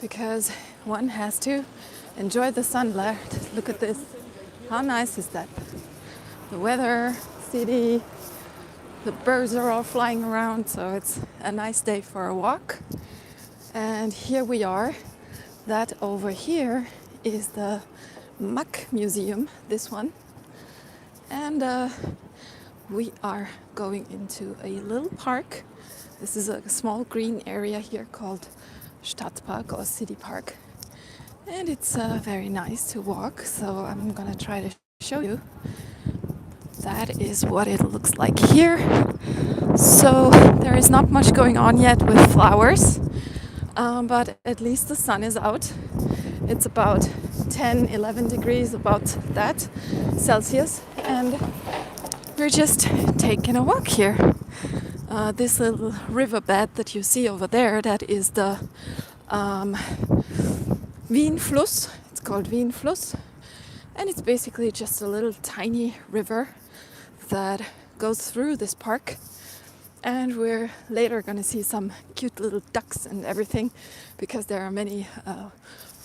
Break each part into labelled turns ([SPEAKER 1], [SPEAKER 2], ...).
[SPEAKER 1] because one has to enjoy the sunlight. Look at this. How nice is that? The weather, city, the birds are all flying around, so it's a nice day for a walk. And here we are. That over here is the Muck Museum, this one. And we are going into a little park. This is a small green area here called Stadtpark or City Park. And it's very nice to walk, so I'm gonna try to show you. That is what it looks like here. So there is not much going on yet with flowers, but at least the sun is out. It's about 10, 11 degrees, about that Celsius, and we're just taking a walk here. This little riverbed that you see over there, that is the Wien Fluss. It's called Wien Fluss, and it's basically just a little tiny river that goes through this park. And we're later going to see some cute little ducks and everything, because there are many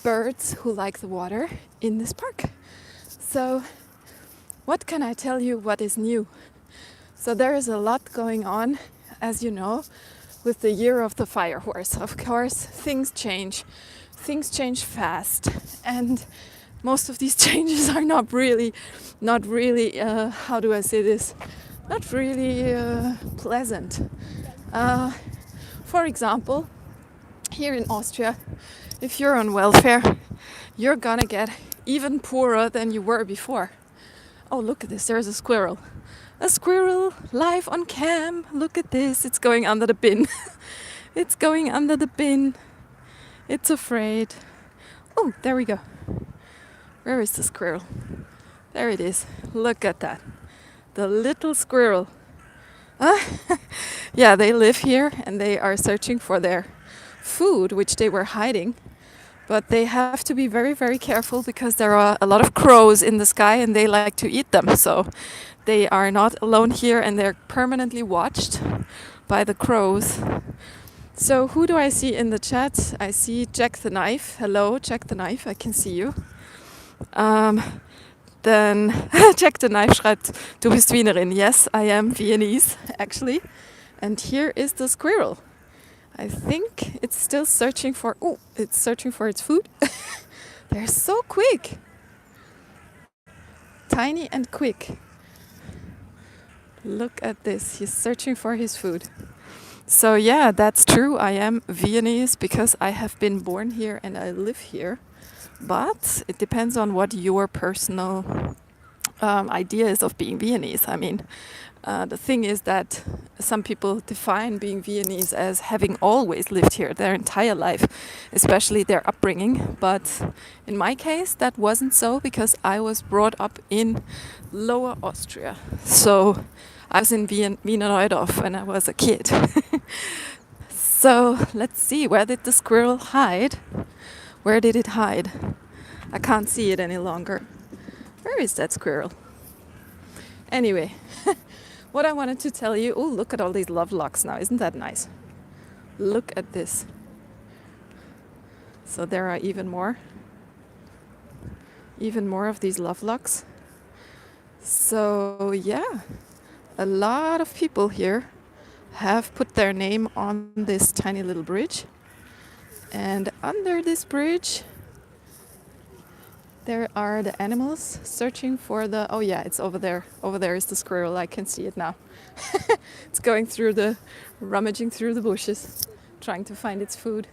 [SPEAKER 1] birds who like the water in this park. So what can I tell you what is new? So there is a lot going on, as you know, with the year of the fire horse. Of course, things change fast, and most of these changes are not really how do I say this, not really pleasant. For example, here in Austria, if you're on welfare, you're gonna get even poorer than you were before. Oh, look at this, there's a squirrel. A squirrel live on cam. Look at this, it's going under the bin. It's going under the bin. It's afraid. Oh, there we go. Where is the squirrel? There it is. Look at that. The little squirrel. Yeah, they live here and they are searching for their food, which they were hiding. But they have to be very, very careful, because there are a lot of crows in the sky and they like to eat them. So they are not alone here and they're permanently watched by the crows. So who do I see in the chat? I see Jack the Knife. Hello, Jack the Knife, I can see you. Then Jack the Knife schreibt, du bist Wienerin. Yes, I am Viennese, actually. And here is the squirrel. I think it's still searching for, it's searching for its food. They're so quick. Tiny and quick. Look at this, he's searching for his food. So yeah, that's true, I am Viennese because I have been born here and I live here. But it depends on what your personal idea is of being Viennese. I mean, the thing is that some people define being Viennese as having always lived here their entire life, especially their upbringing. But in my case, that wasn't so, because I was brought up in Lower Austria. So I was in Wiener Neudorf when I was a kid. So let's see, where did the squirrel hide? Where did it hide? I can't see it any longer. Where is that squirrel? Anyway, what I wanted to tell you, oh, look at all these lovelocks now. Isn't that nice? Look at this. So there are even more of these lovelocks. So yeah, a lot of people here have put their name on this tiny little bridge. And under this bridge, there are the animals searching for the... Oh yeah, it's over there. Over there is the squirrel. I can see it now. It's going through rummaging through the bushes, trying to find its food.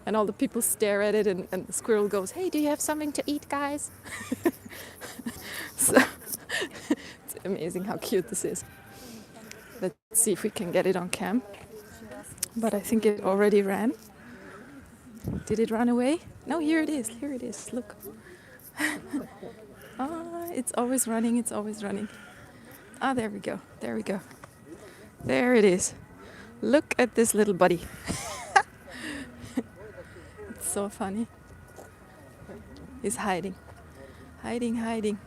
[SPEAKER 1] And all the people stare at it, and the squirrel goes, "Hey, do you have something to eat, guys?" So it's amazing how cute this is. Let's see if we can get it on cam. But I think it already ran. Did it run away? No, here it is. Here it is. Look. It's always running. It's always running. There we go. There we go. There it is. Look at this little buddy. It's so funny. He's hiding. Hiding, hiding.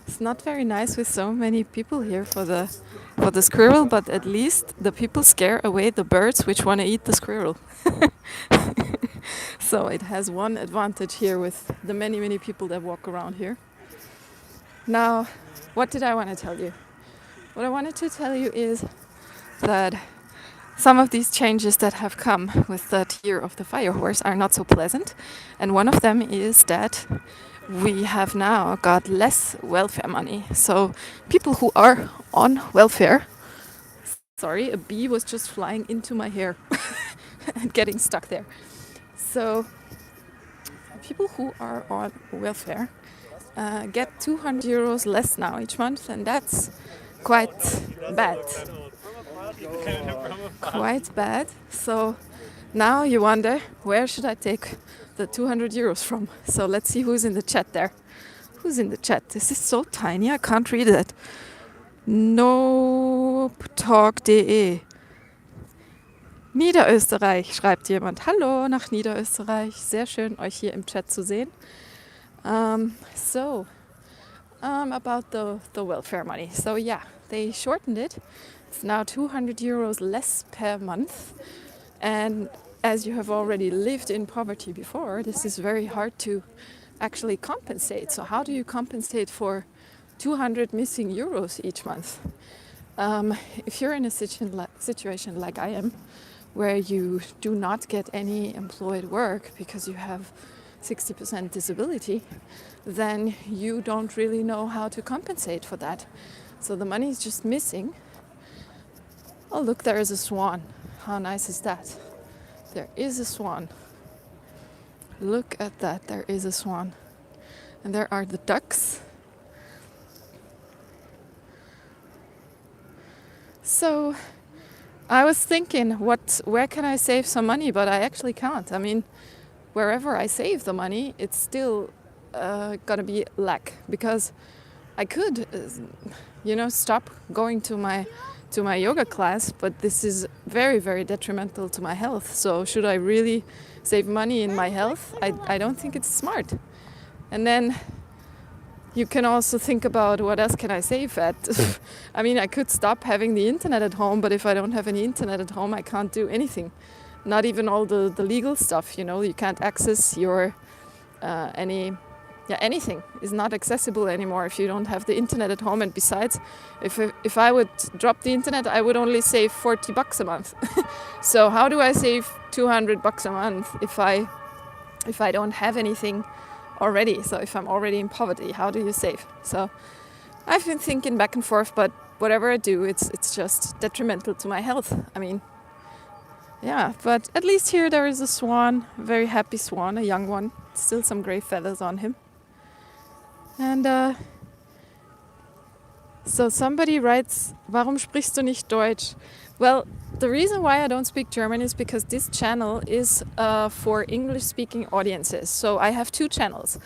[SPEAKER 1] It's not very nice with so many people here for the squirrel, but at least the people scare away the birds which want to eat the squirrel. So it has one advantage here with the many people that walk around here. Now, what did I want to tell you? What I wanted to tell you is that some of these changes that have come with that year of the fire horse are not so pleasant. And one of them is that we have now got less welfare money. So people who are on welfare, sorry, a bee was just flying into my hair and getting stuck there. So people who are on welfare get 200 euros less now each month, and that's quite bad. Quite bad. So now you wonder, where should I take the 200 euros from? So let's see who's in the chat there. Who's in the chat? This is so tiny, I can't read it. Nopetalk.de. Niederösterreich, schreibt jemand. Hallo nach Niederösterreich. Sehr schön, euch hier im Chat zu sehen. About the welfare money. So yeah, they shortened it. It's now 200 euros less per month. And as you have already lived in poverty before, this is very hard to actually compensate. So how do you compensate for 200 missing euros each month? If you're in a situation like I am, where you do not get any employed work because you have 60% disability, then you don't really know how to compensate for that. So the money is just missing. Oh, look, there is a swan. How nice is that? There is a swan. Look at that, there is a swan. And there are the ducks. So I was thinking, where can I save some money? But I actually can't. I mean, wherever I save the money, it's still gonna be lack, because I could, stop going to my yoga class, but this is very detrimental to my health. So should I really save money in my health? I don't think it's smart. And then you can also think about, what else can I save at? I mean, I could stop having the internet at home, but if I don't have any internet at home, I can't do anything. Not even all the legal stuff, you can't access your anything is not accessible anymore if you don't have the internet at home. And besides, if I would drop the internet, I would only save $40 a month. So how do I save $200 a month if I don't have anything already? So if I'm already in poverty, how do you save? So I've been thinking back and forth, but whatever I do, it's just detrimental to my health. I mean, yeah, but at least here there is a swan, a very happy swan, a young one, still some grey feathers on him. And so somebody writes, warum sprichst du nicht Deutsch? Well, the reason why I don't speak German is because this channel is for English-speaking audiences. So I have two channels.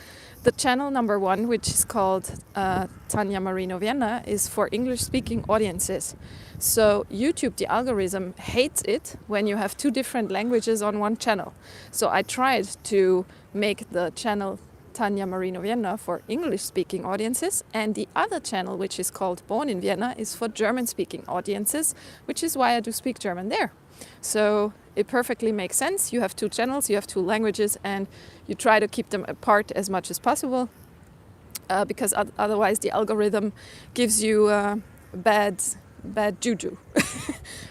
[SPEAKER 1] The channel number one, which is called Tanja Marino Vienna, is for English-speaking audiences. So YouTube, the algorithm, hates it when you have two different languages on one channel. So I tried to make the channel Tanja Marino Vienna for English-speaking audiences, and the other channel, which is called Born in Vienna, is for German-speaking audiences, which is why I do speak German there. So it perfectly makes sense. You have two channels, you have two languages, and you try to keep them apart as much as possible, because otherwise the algorithm gives you bad juju.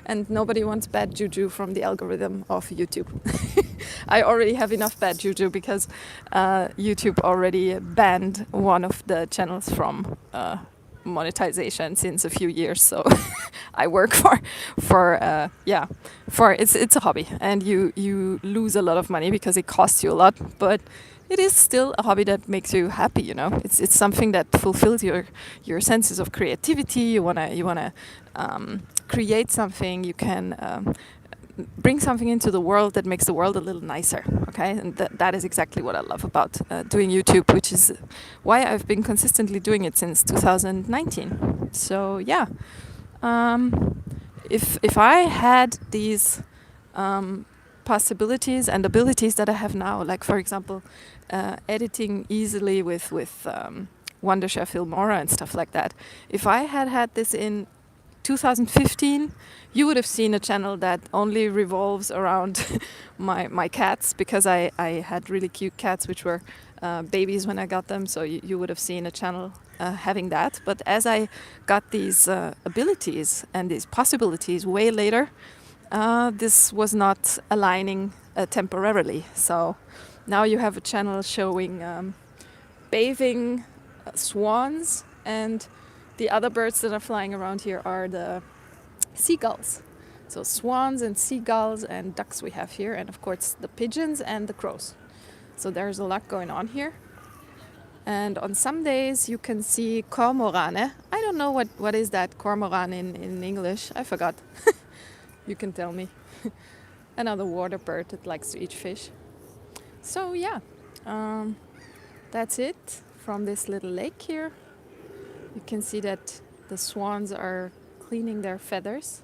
[SPEAKER 1] And nobody wants bad juju from the algorithm of YouTube. I already have enough bad juju because YouTube already banned one of the channels from monetization since a few years. So I work for it's a hobby, and you lose a lot of money because it costs you a lot, but it is still a hobby that makes you happy, It's something that fulfills your senses of creativity. You wanna create something. You can bring something into the world that makes the world a little nicer, okay? And that is exactly what I love about doing YouTube, which is why I've been consistently doing it since 2019. So yeah, if I had these possibilities and abilities that I have now, like for example, editing easily with Wondershare Filmora and stuff like that, if I had this in 2015, you would have seen a channel that only revolves around my cats, because I had really cute cats which were babies when I got them, so you would have seen a channel having that. But as I got these abilities and these possibilities way later, this was not aligning temporarily. So now you have a channel showing bathing swans, and the other birds that are flying around here are the seagulls. So swans and seagulls and ducks we have here, and of course the pigeons and the crows. So there's a lot going on here. And on some days you can see cormorane. I don't know what is that cormoran in English. I forgot. You can tell me. Another water bird that likes to eat fish. So yeah, that's it from this little lake here. You can see that the swans are cleaning their feathers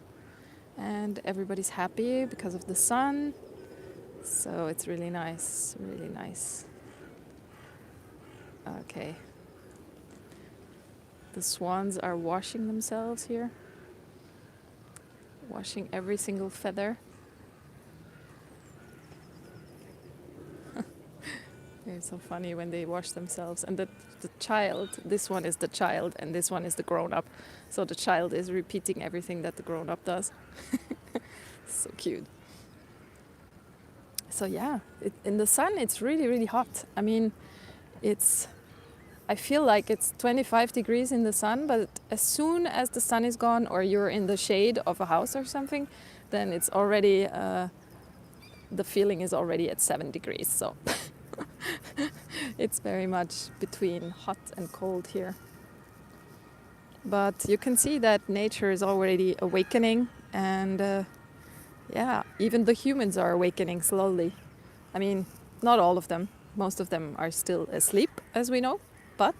[SPEAKER 1] and everybody's happy because of the sun. So it's really nice, really nice. Okay. The swans are washing themselves here. Washing every single feather. It's so funny when they wash themselves. And the child, this one is the child and this one is the grown-up. So the child is repeating everything that the grown-up does. So cute. So yeah, in the sun it's really, really hot. I mean, I feel like it's 25 degrees in the sun, but as soon as the sun is gone or you're in the shade of a house or something, then it's already, the feeling is already at 7 degrees. So it's very much between hot and cold here. But you can see that nature is already awakening, and yeah, even the humans are awakening slowly. I mean, not all of them. Most of them are still asleep, as we know. But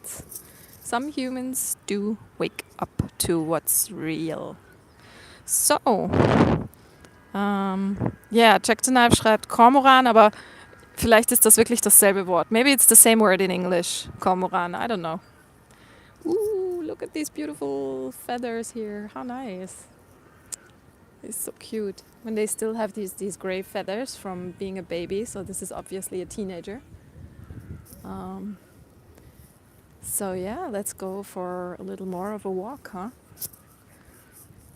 [SPEAKER 1] some humans do wake up to what's real. So, ja, Jack the Knife schreibt Kormoran, aber vielleicht ist das wirklich dasselbe Wort. Maybe it's the same word in English, Kormoran, I don't know. Ooh, look at these beautiful feathers here, how nice. It's so cute. When they still have these gray feathers from being a baby, so this is obviously a teenager. So yeah, let's go for a little more of a walk, huh?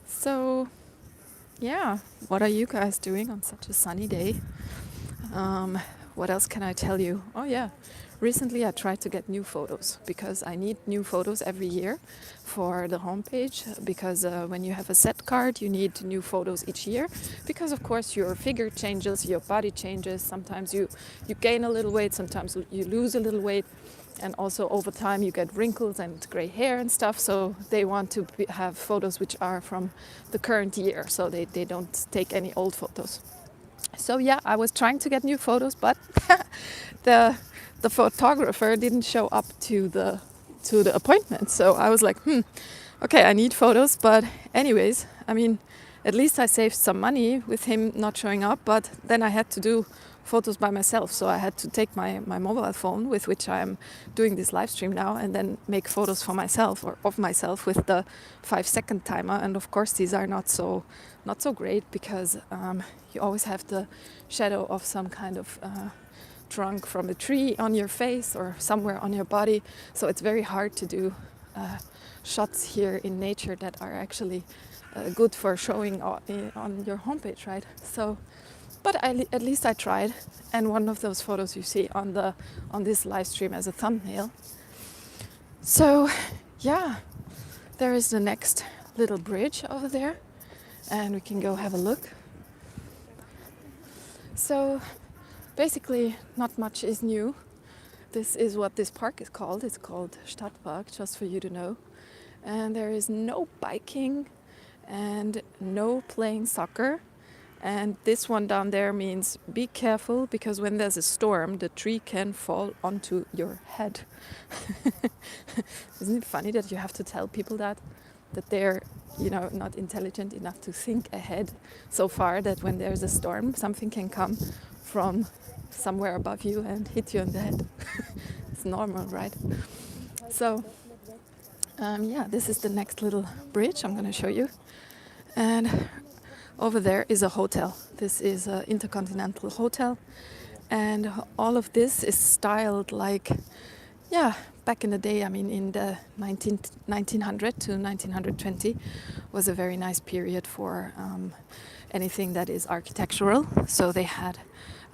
[SPEAKER 1] So yeah, what are you guys doing on such a sunny day? What else can I tell you? Oh yeah, recently I tried to get new photos because I need new photos every year for the homepage, because when you have a set card you need new photos each year, because of course your figure changes, your body changes, sometimes you gain a little weight, sometimes you lose a little weight, and also over time you get wrinkles and gray hair and stuff, so they want to have photos which are from the current year, so they don't take any old photos. So yeah, I was trying to get new photos, but the photographer didn't show up to the appointment. So I was like, okay, I need photos, but anyways, I mean, at least I saved some money with him not showing up, but then I had to do photos by myself. So I had to take my mobile phone with which I am doing this live stream now, and then make photos for myself or of myself with the 5-second timer. And of course these are not so great, because you always have the shadow of some kind of trunk from a tree on your face or somewhere on your body. So it's very hard to do shots here in nature that are actually good for showing on your homepage, right? So, but at least I tried, and one of those photos you see on this live stream as a thumbnail. So yeah, there is the next little bridge over there, and we can go have a look. So basically not much is new. This is what this park is called. It's called Stadtpark, just for you to know. And there is no biking and no playing soccer. And this one down there means be careful, because when there's a storm, the tree can fall onto your head. Isn't it funny that you have to tell people that they're, not intelligent enough to think ahead so far that when there's a storm, something can come from somewhere above you and hit you on the head. It's normal, right? So, yeah, this is the next little bridge I'm going to show you. And over there is a hotel. This is an intercontinental hotel. And all of this is styled like, yeah, back in the day, I mean, in the 1900 to 1920 was a very nice period for anything that is architectural. So they had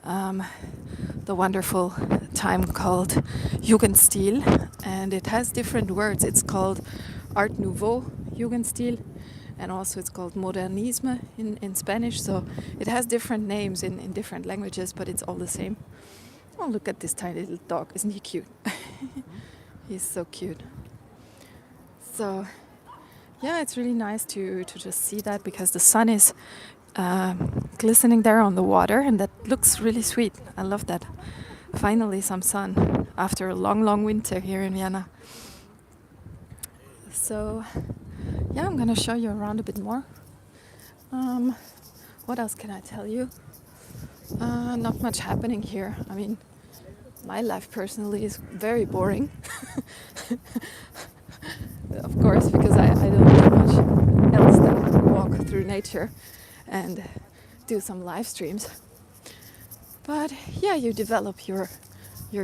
[SPEAKER 1] the wonderful time called Jugendstil, and it has different words. It's called Art Nouveau Jugendstil, and also it's called Modernisme in Spanish. So it has different names in different languages, but it's all the same. Oh, look at this tiny little dog. Isn't he cute? He's so cute. So yeah, it's really nice to just see that, because the sun is glistening there on the water, and that looks really sweet. I love that. Finally some sun after a long winter here in Vienna. So yeah, I'm gonna show you around a bit more. What else can I tell you? Not much happening here. I mean, my life personally is very boring. Of course, because I don't do much else than walk through nature and do some live streams. But yeah, you develop your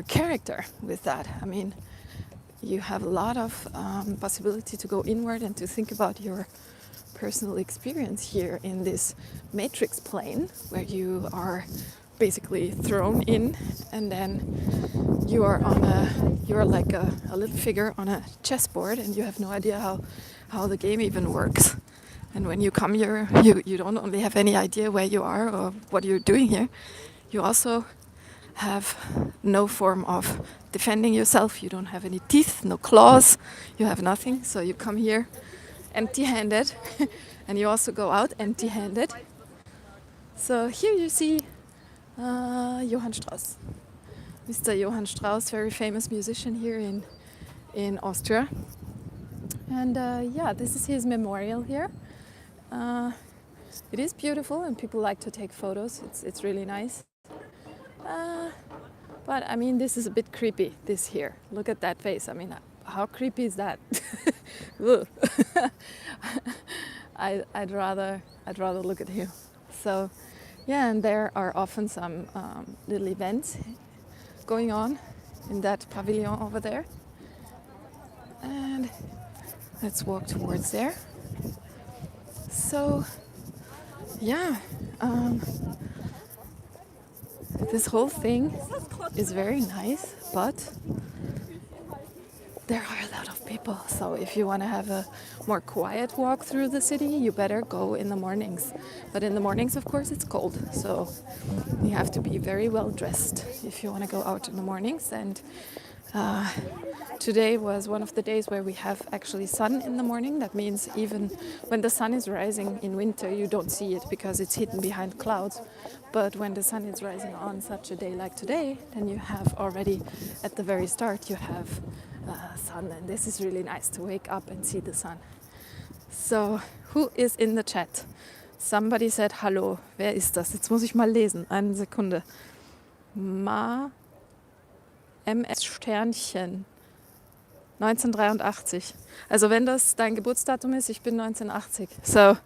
[SPEAKER 1] character with that. I mean, you have a lot of possibility to go inward and to think about your personal experience here in this matrix plane, where you are basically thrown in, and then you are like a little figure on a chessboard, and you have no idea how the game even works. And when you come here, you don't only have any idea where you are or what you're doing here, you also have no form of defending yourself. You don't have any teeth, no claws, you have nothing. So you come here empty-handed and you also go out empty-handed. So here you see Johann Strauss. Mr. Johann Strauss, very famous musician here in Austria. And yeah, this is his memorial here. It is beautiful and people like to take photos. It's really nice. But I mean, this is a bit creepy, this here. Look at that face. I mean, how creepy is that? I'd rather look at him. So yeah, and there are often some little events going on in that pavilion over there. And let's walk towards there. So yeah, this whole thing is very nice, but there are a lot of people. So if you want to have a more quiet walk through the city, you better go in the mornings. But in the mornings, of course, it's cold. So you have to be very well dressed if you want to go out in the mornings. And today was one of the days where we have actually sun in the morning. That means even when the sun is rising in winter, you don't see it because it's hidden behind clouds. But when the sun is rising on such a day like today, then you have already at the very start, you have sun. And this is really nice to wake up and see the sun. So, who is in the chat? Somebody said Hallo. Wer ist das? Jetzt muss ich mal lesen. Eine Sekunde. MS Sternchen 1983. Also wenn das dein Geburtsdatum ist, ich bin 1980. So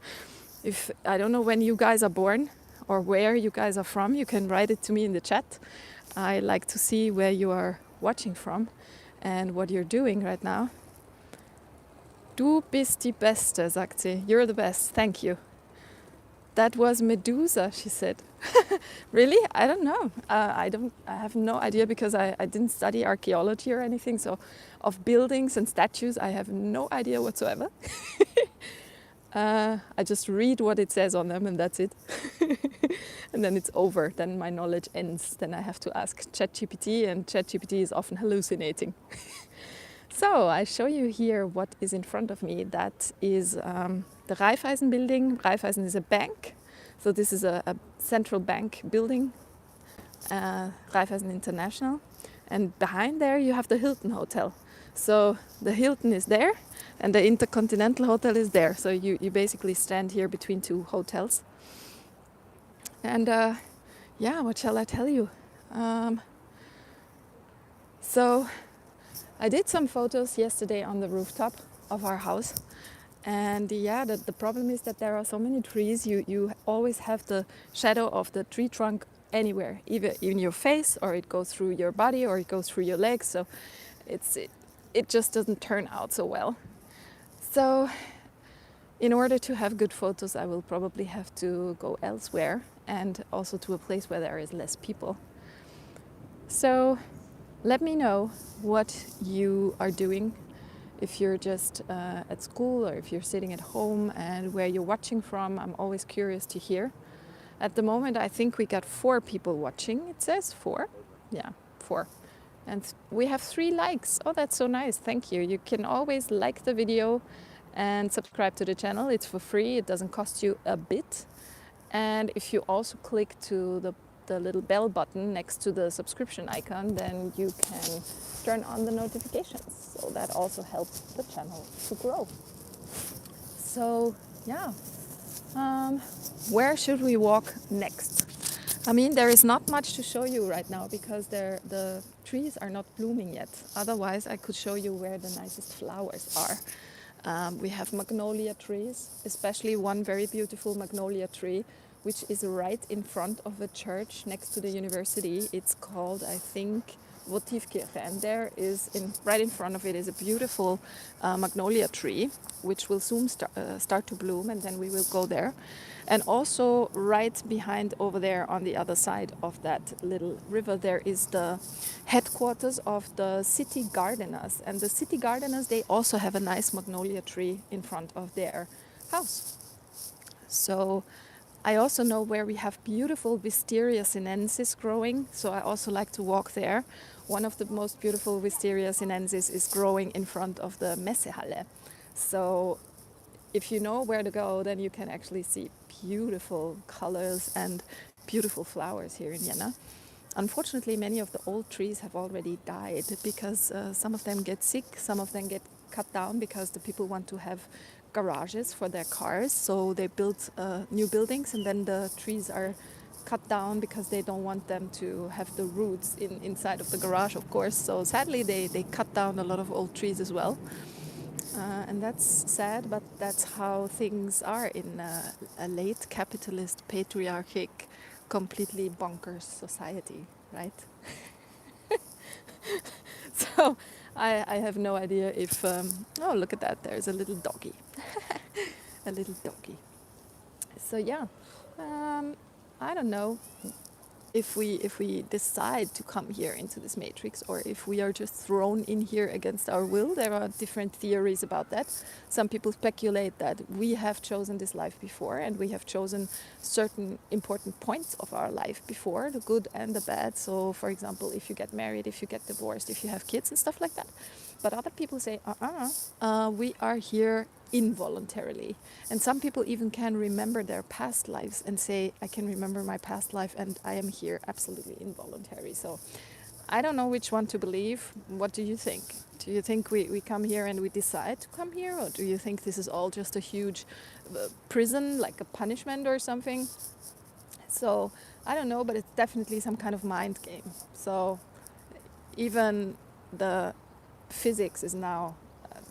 [SPEAKER 1] if I don't know when you guys are born or where you guys are from, you can write it to me in the chat. I like to see where you are watching from and what you're doing right now. Du bist die Beste, sagt sie. You're the best. Thank you. That was Medusa, she said. Really? I don't know. I have no idea because I didn't study archaeology or anything. So of buildings and statues, I have no idea whatsoever. I just read what it says on them and that's it. And then it's over. Then my knowledge ends. Then I have to ask ChatGPT, and ChatGPT is often hallucinating. So I show you here what is in front of me. That is the Raiffeisen building. Raiffeisen is a bank. So this is a central bank building, Raiffeisen International. And behind there you have the Hilton Hotel. So the Hilton is there and the Intercontinental Hotel is there. So you basically stand here between two hotels. And yeah, what shall I tell you? So I did some photos yesterday on the rooftop of our house. And yeah, the problem is that there are so many trees, you always have the shadow of the tree trunk anywhere, either in your face, or it goes through your body, or it goes through your legs. So it just doesn't turn out so well. So in order to have good photos, I will probably have to go elsewhere, and also to a place where there is less people. So let me know what you are doing, if you're just at school, or if you're sitting at home, and where you're watching from. I'm always curious to hear. At the moment, I think we got 4 people watching. It says 4. Yeah, 4. And we have 3 likes. Oh, that's so nice. Thank you. You can always like the video and subscribe to the channel. It's for free. It doesn't cost you a bit. And if you also click to the little bell button next to the subscription icon, then you can turn on the notifications. So that also helps the channel to grow. So yeah, where should we walk next? I mean, there is not much to show you right now because the trees are not blooming yet. Otherwise, I could show you where the nicest flowers are. We have magnolia trees, especially one very beautiful magnolia tree, which is right in front of a church next to the university. It's called, I think, Woodpecker, and there is, right in front of it, is a beautiful magnolia tree, which will soon start to bloom, and then we will go there. And also right behind over there on the other side of that little river, there is the headquarters of the city gardeners. And the city gardeners, they also have a nice magnolia tree in front of their house. So I also know where we have beautiful Wisteria sinensis growing, so I also like to walk there. One of the most beautiful Wisteria sinensis is growing in front of the Messehalle. So if you know where to go, then you can actually see beautiful colors and beautiful flowers here in Vienna. Unfortunately, many of the old trees have already died because some of them get sick, some of them get cut down because the people want to have garages for their cars. So they build new buildings, and then the trees are cut down because they don't want them to have the roots inside of the garage, of course. So sadly, they cut down a lot of old trees as well. And that's sad, but that's how things are in a late capitalist, patriarchic, completely bonkers society, right? So I have no idea if... oh, look at that, there's a little doggy. A little doggy. So yeah, I don't know if we decide to come here into this matrix, or if we are just thrown in here against our will. There are different theories about that. Some people speculate that we have chosen this life before, and we have chosen certain important points of our life before, the good and the bad. So for example, if you get married, if you get divorced, if you have kids and stuff like that. But other people say, we are here involuntarily. And some people even can remember their past lives and say, I can remember my past life and I am here absolutely involuntary. So I don't know which one to believe. What do you think? Do you think we come here and we decide to come here? Or do you think this is all just a huge prison, like a punishment or something? So I don't know, but it's definitely some kind of mind game. So even the physics is now,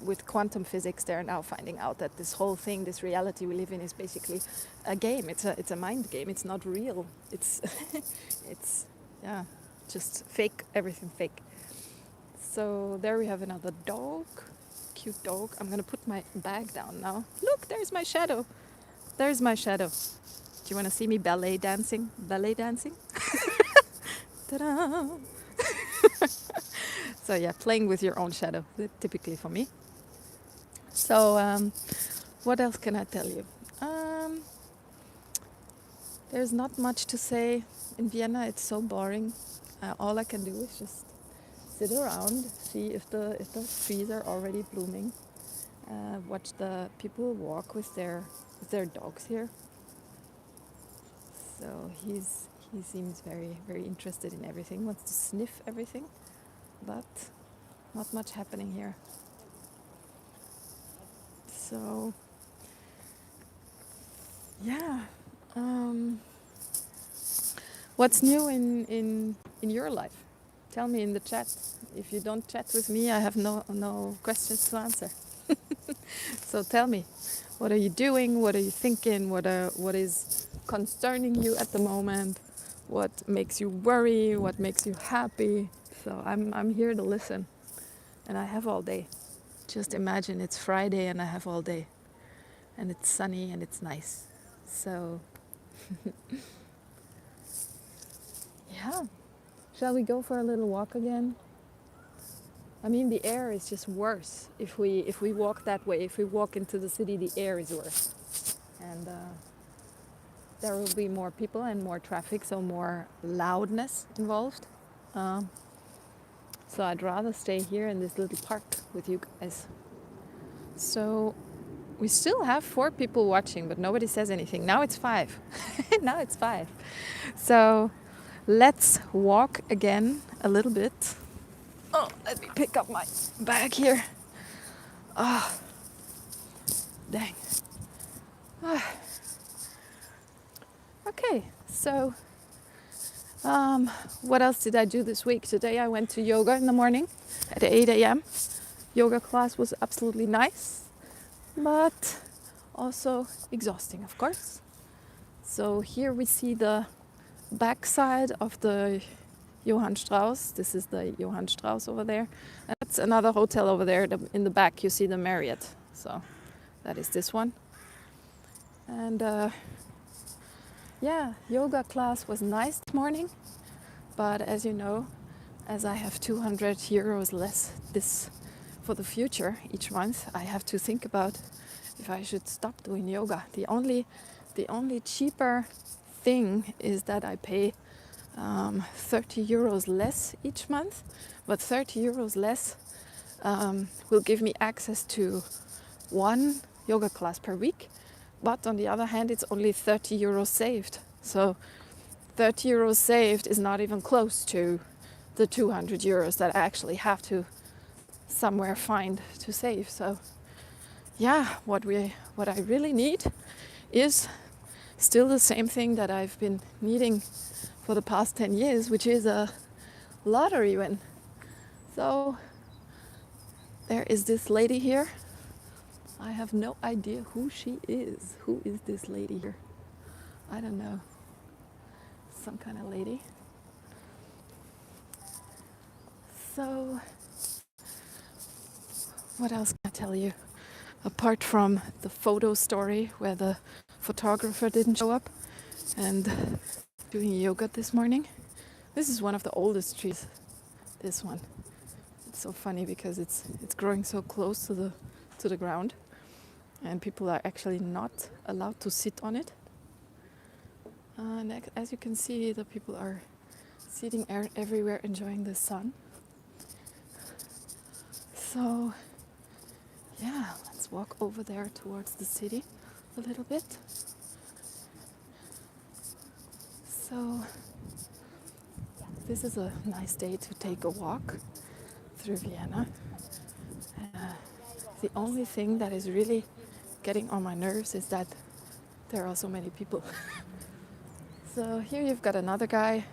[SPEAKER 1] with quantum physics, they're now finding out that this whole thing, this reality we live in, is basically a game. It's a mind game. It's not real. It's yeah, just fake, everything fake. So there we have another dog, cute dog. I'm gonna put my bag down now. Look, there's my shadow. There's my shadow. Do you want to see me ballet dancing? Ballet dancing? Ta-da! So yeah, playing with your own shadow, typically for me. So what else can I tell you? There's not much to say. In Vienna, it's so boring. All I can do is just sit around, see if the trees are already blooming, watch the people walk with their dogs here. So he seems very, very interested in everything, wants to sniff everything, but not much happening here. So yeah, what's new in your life? Tell me in the chat. If you don't chat with me, I have no questions to answer. So tell me, what are you doing? What are you thinking? What is concerning you at the moment? What makes you worry? What makes you happy? So I'm here to listen, and I have all day. Just imagine it's Friday and I have all day, and it's sunny and it's nice. So yeah, shall we go for a little walk again? I mean, the air is just worse if we walk that way. If we walk into the city, the air is worse, and there will be more people and more traffic, so more loudness involved. Um, so I'd rather stay here in this little park with you guys. So we still have 4 people watching, but nobody says anything. Now it's 5. Now it's 5. So let's walk again a little bit. Oh, let me pick up my bag here. Oh, dang. Ah. Okay, so what else did I do this week? Today I went to yoga in the morning at 8 a.m. Yoga class was absolutely nice, but also exhausting, of course. So here we see the backside of the Johann Strauss. This is the Johann Strauss over there. And that's another hotel over there. In the back you see the Marriott. So that is this one. And yeah, yoga class was nice this morning. But as you know, as I have 200 euros less this for the future each month, I have to think about if I should stop doing yoga. The only cheaper thing is that I pay 30 euros less each month, but 30 euros less will give me access to 1 yoga class per week. But on the other hand, it's only 30 euros saved. So 30 euros saved is not even close to the 200 euros that I actually have to somewhere find to save. So yeah, what I really need is still the same thing that I've been needing for the past 10 years, which is a lottery win. So there is this lady here. I have no idea who she is. Who is this lady here? I don't know. Some kind of lady. So what else can I tell you? Apart from the photo story where the photographer didn't show up and doing yoga this morning. This is one of the oldest trees. This one. It's so funny because it's growing so close to the ground, and people are actually not allowed to sit on it. And as you can see, the people are sitting everywhere enjoying the sun. So yeah, let's walk over there towards the city a little bit. So this is a nice day to take a walk through Vienna. The only thing that is really getting on my nerves is that there are so many people. So here you've got another guy,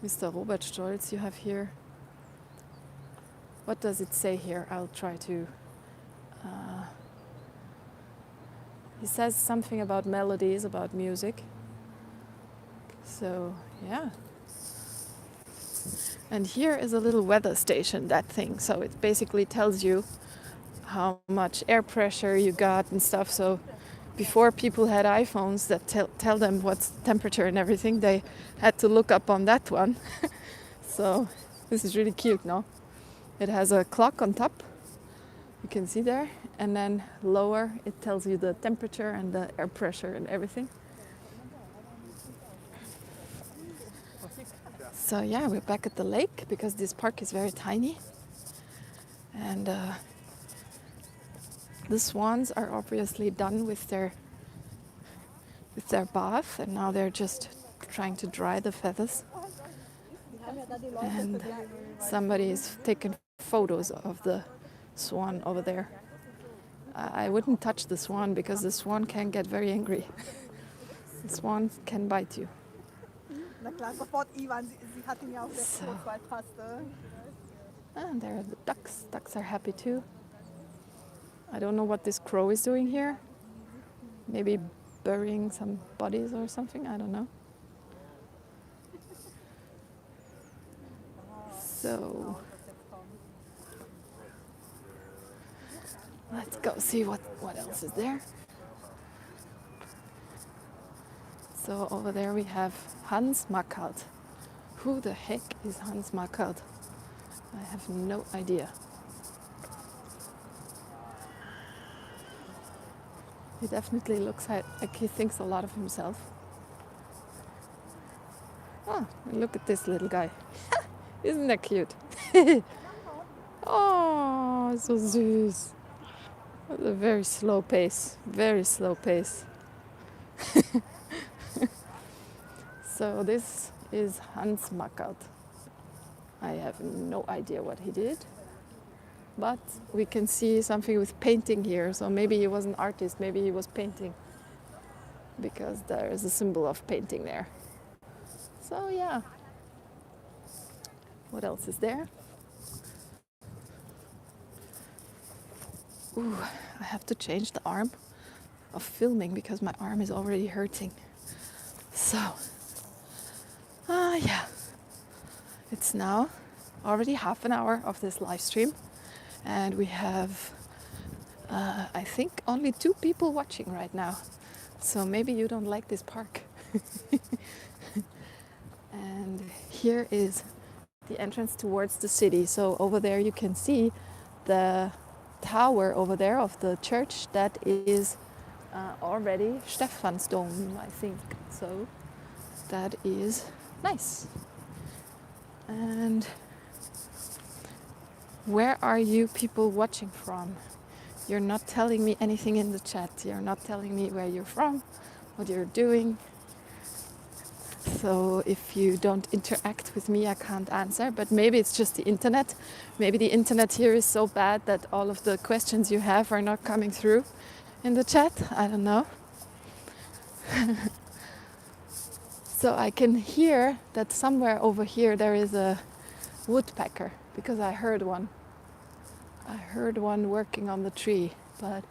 [SPEAKER 1] Mr. Robert Stolz you have here. What does it say here? I'll try to... he says something about melodies, about music. So, yeah. And here is a little weather station, that thing. So it basically tells you how much air pressure you got and stuff. So before people had iPhones that tell them what's the temperature and everything, they had to look up on that one. So this is really cute, no? It has a clock on top, you can see there, and then lower it tells you the temperature and the air pressure and everything. So yeah, we're back at the lake because this park is very tiny. And the swans are obviously done with their bath, and now they're just trying to dry the feathers. And somebody is taking photos of the swan over there. I wouldn't touch the swan because the swan can get very angry. The swan can bite you. So, and there are the ducks. Ducks are happy too. I don't know what this crow is doing here. Maybe burying some bodies or something, I don't know. So let's go see what else is there. So over there we have Hans Makart. Who the heck is Hans Makart? I have no idea. He definitely looks like he thinks a lot of himself. Oh, look at this little guy. Isn't that cute? Oh, so süß. At a very slow pace, very slow pace. So this is Hans Makart. I have no idea what he did, but we can see something with painting here. So maybe he was an artist, maybe he was painting, because there is a symbol of painting there. So yeah, what else is there? Ooh, I have to change the arm of filming because my arm is already hurting. So, yeah, it's now already half an hour of this live stream, and we have, I think, only 2 people watching right now. So maybe you don't like this park. And here is the entrance towards the city. So over there you can see the tower over there of the church that is already Stephansdom, I think. So that is nice. And where are you people watching from? You're not telling me anything in the chat. You're not telling me where you're from, what you're doing. So if you don't interact with me, I can't answer. But maybe it's just the internet. Maybe the internet here is so bad that all of the questions you have are not coming through in the chat. I don't know. So I can hear that somewhere over here there is a woodpecker, because I heard one. I heard one working on the tree, but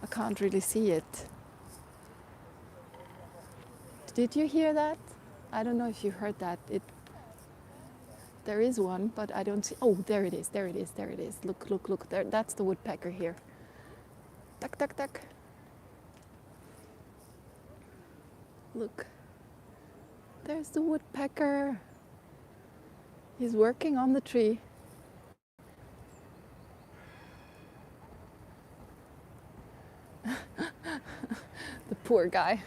[SPEAKER 1] I can't really see it. Did you hear that? I don't know if you heard that. There is one, but I don't see. Oh, there it is, there it is, there it is. Look, look, look. There, that's the woodpecker here. Tuck, tuck, tuck. Look. There's the woodpecker. He's working on the tree. The poor guy.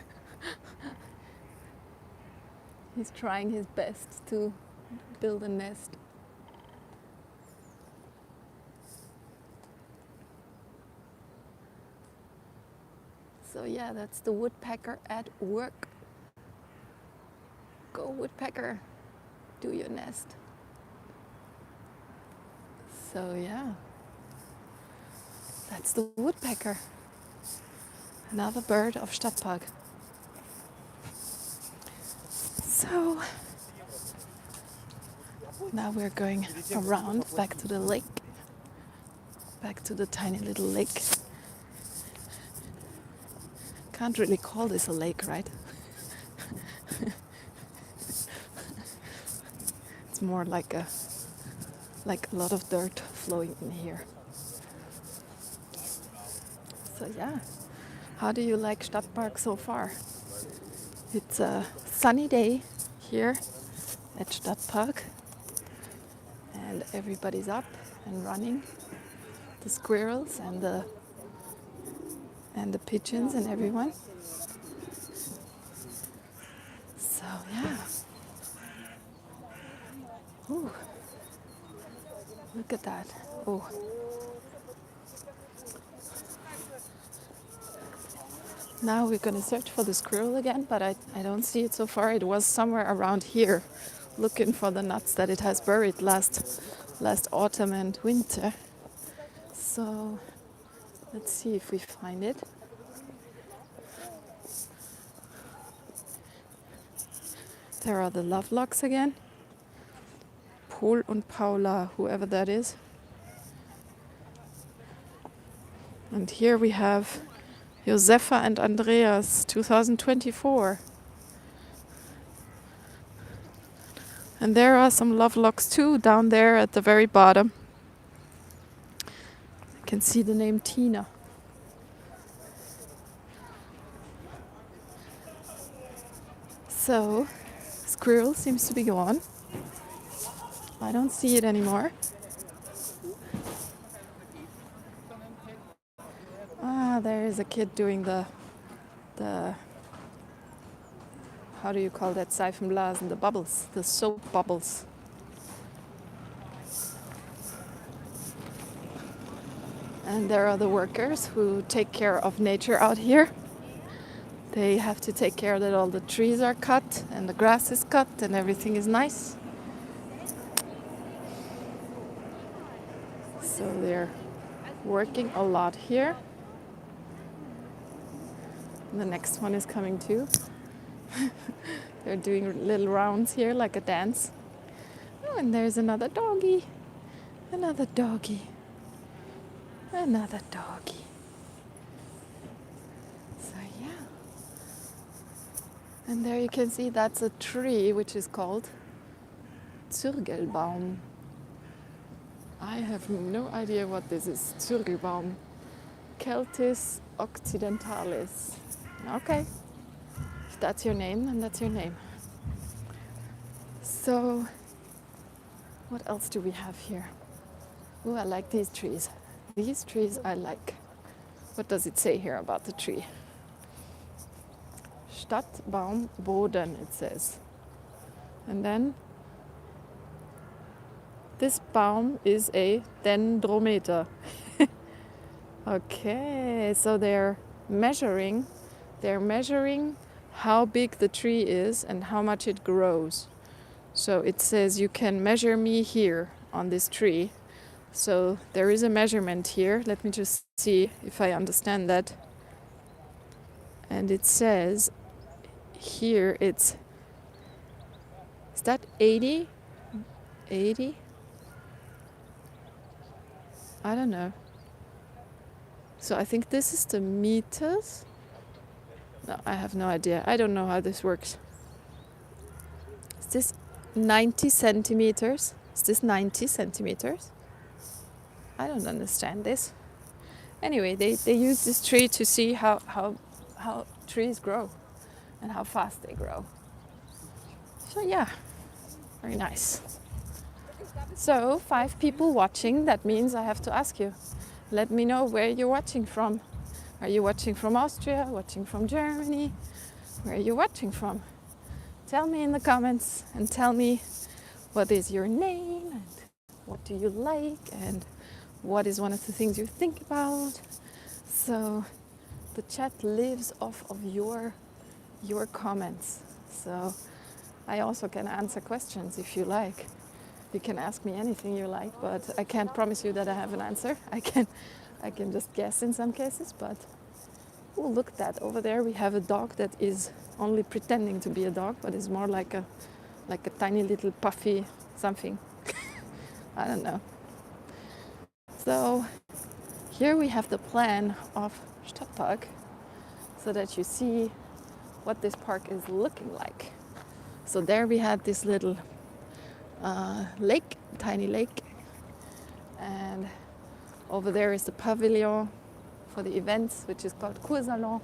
[SPEAKER 1] He's trying his best to build a nest. So yeah, that's the woodpecker at work. Go woodpecker, do your nest. So yeah, that's the woodpecker. Another bird of Stadtpark. So now we're going around back to the lake, back to the tiny little lake. Can't really call this a lake, right? It's more like a lot of dirt flowing in here. So yeah, how do you like Stadtpark so far? It's a sunny day here at Stadtpark, and everybody's up and running. The squirrels and the pigeons and everyone. So yeah. Ooh. Look at that. Oh. Now we're gonna search for the squirrel again, but I don't see it so far. It was somewhere around here, looking for the nuts that it has buried last autumn and winter. So let's see if we find it. There are the lovelocks again. Paul and Paula, whoever that is. And here we have Josefa and Andreas 2024. And there are some lovelocks too down there at the very bottom. You can see the name Tina. So, Squirrel seems to be gone. I don't see it anymore. Ah, there is a kid doing the how do you call that, Seifenblasen, the bubbles, the soap bubbles. And there are the workers who take care of nature out here. They have to take care that all the trees are cut and the grass is cut and everything is nice. So they're working a lot here. And the next one is coming too. They're doing little rounds here like a dance. Oh, and there's another doggy. Another doggy. Another doggy. So yeah. And there you can see that's a tree which is called Zürgelbaum. I have no idea what this is. Zürgelbaum. Celtis occidentalis. Okay. If that's your name, then that's your name. So, what else do we have here? Oh, I like these trees. These trees I like. What does it say here about the tree? Stadtbaum Boden, it says. And then this baum is a dendrometer. Okay, so they're measuring how big the tree is and how much it grows. So it says you can measure me here on this tree. So there is a measurement here. Let me just see if I understand that. And it says here is that 80? 80? I don't know. So I think this is the meters. No, I have no idea. I don't know how this works. Is this 90 centimeters? Is this 90 centimeters? I don't understand this. Anyway, they use this tree to see how trees grow and how fast they grow. So yeah, very nice. So 5 people watching, that means I have to ask you. Let me know where you're watching from. Are you watching from Austria, watching from Germany? Where are you watching from? Tell me in the comments and tell me what is your name and what do you like and what is one of the things you think about. So the chat lives off of your comments. So I also can answer questions if you like. You can ask me anything you like, but I can't promise you that I have an answer. I can just guess in some cases, but oh, look at that. Over there we have a dog that is only pretending to be a dog, but is more like a tiny little puffy something. I don't know. So here we have the plan of Stadtpark so that you see what this park is looking like. So there we had this little lake, tiny lake, and over there is the pavilion for the events, which is called Kursalon.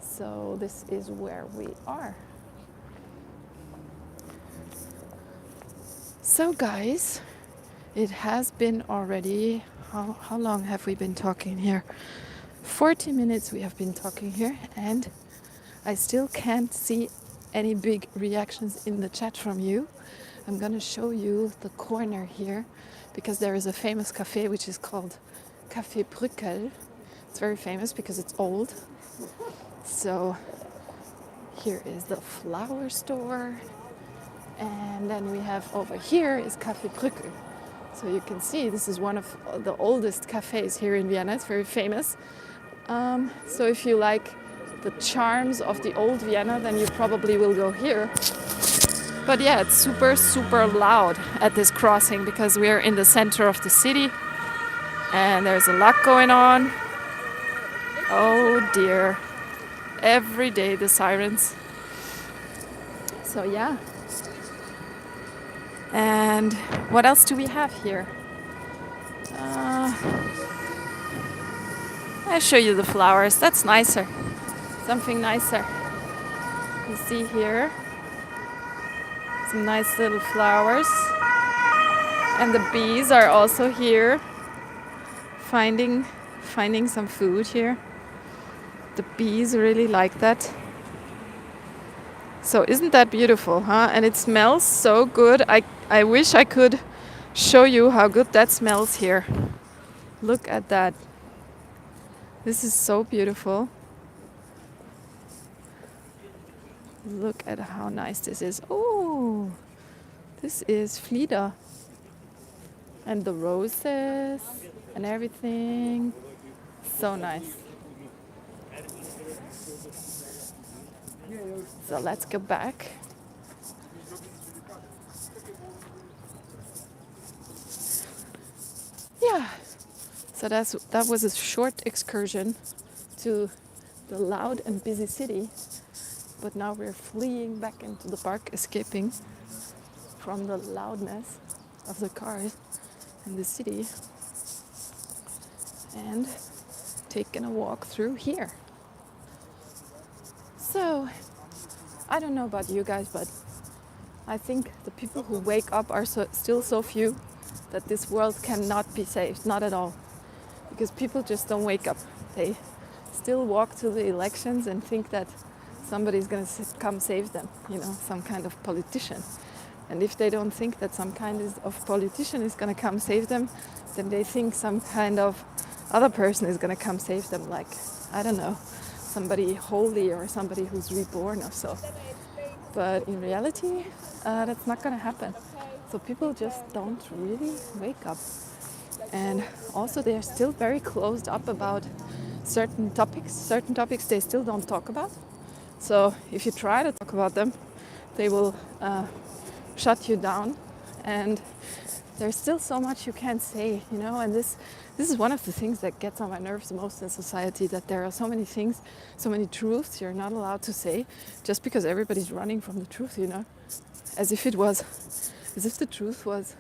[SPEAKER 1] So this is where we are. So guys, it has been already, how long have we been talking here? 40 minutes we have been talking here, and I still can't see any big reactions in the chat from you. I'm gonna show you the corner here because there is a famous cafe which is called Café Brückel. It's very famous because it's old. So here is the flower store, and then we have over here is Café Brückel. So you can see this is one of the oldest cafes here in Vienna. It's very famous. So if you like the charms of the old Vienna, then you probably will go here. But yeah, it's super, super loud at this crossing because we are in the center of the city and there's a lot going on. Oh dear. Every day the sirens. So yeah. And what else do we have here? I'll show you the flowers. That's nicer. Something nicer. You see here some nice little flowers. And the bees are also here finding some food here. The bees really like that. So isn't that beautiful, huh? And it smells so good. I wish I could show you how good that smells here. Look at that. This is so beautiful. Look at how nice this is. Oh, this is Flieder. And the roses and everything. So nice. So let's go back. Yeah. So that was a short excursion to the loud and busy city. But now we're fleeing back into the park, escaping from the loudness of the cars in the city and taking a walk through here. So, I don't know about you guys, but I think the people who wake up are still so few that this world cannot be saved, not at all. Because people just don't wake up. They still walk to the elections and think that somebody's going to come save them, some kind of politician. And if they don't think that some kind of politician is going to come save them, then they think some kind of other person is going to come save them, like, I don't know, somebody holy or somebody who's reborn or so. But in reality, that's not going to happen. So people just don't really wake up. And also they're still very closed up about certain topics they still don't talk about. So if you try to talk about them, they will shut you down. And there's still so much you can't say, and this is one of the things that gets on my nerves the most in society, that there are so many things, so many truths you're not allowed to say just because everybody's running from the truth, as if the truth was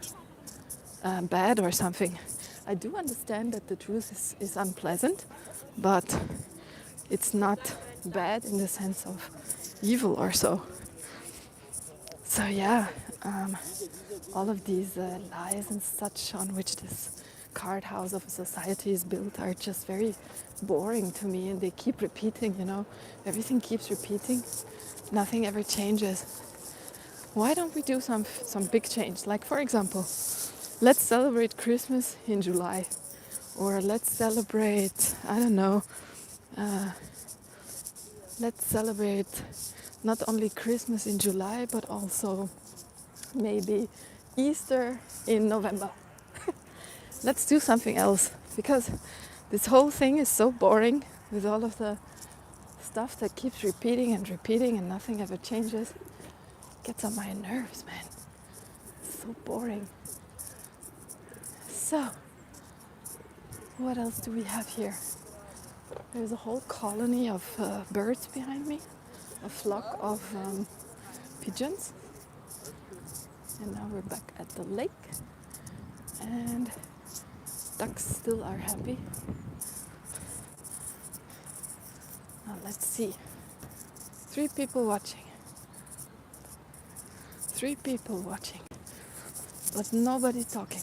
[SPEAKER 1] bad or something. I do understand that the truth is unpleasant, but it's not bad in the sense of evil or so. So yeah, all of these lies and such on which this card house of a society is built are just very boring to me, and they keep repeating, everything keeps repeating, nothing ever changes. Why don't we do some big change? Like, for example, let's celebrate Christmas in July, or let's celebrate, I don't know, let's celebrate not only Christmas in July, but also maybe Easter in November. Let's do something else, because this whole thing is so boring with all of the stuff that keeps repeating and nothing ever changes. It gets on my nerves, man. It's so boring. So, what else do we have here? There's a whole colony of birds behind me, a flock of pigeons. And now we're back at the lake, and ducks still are happy. Now let's see. 3 people watching. 3 people watching, but nobody talking.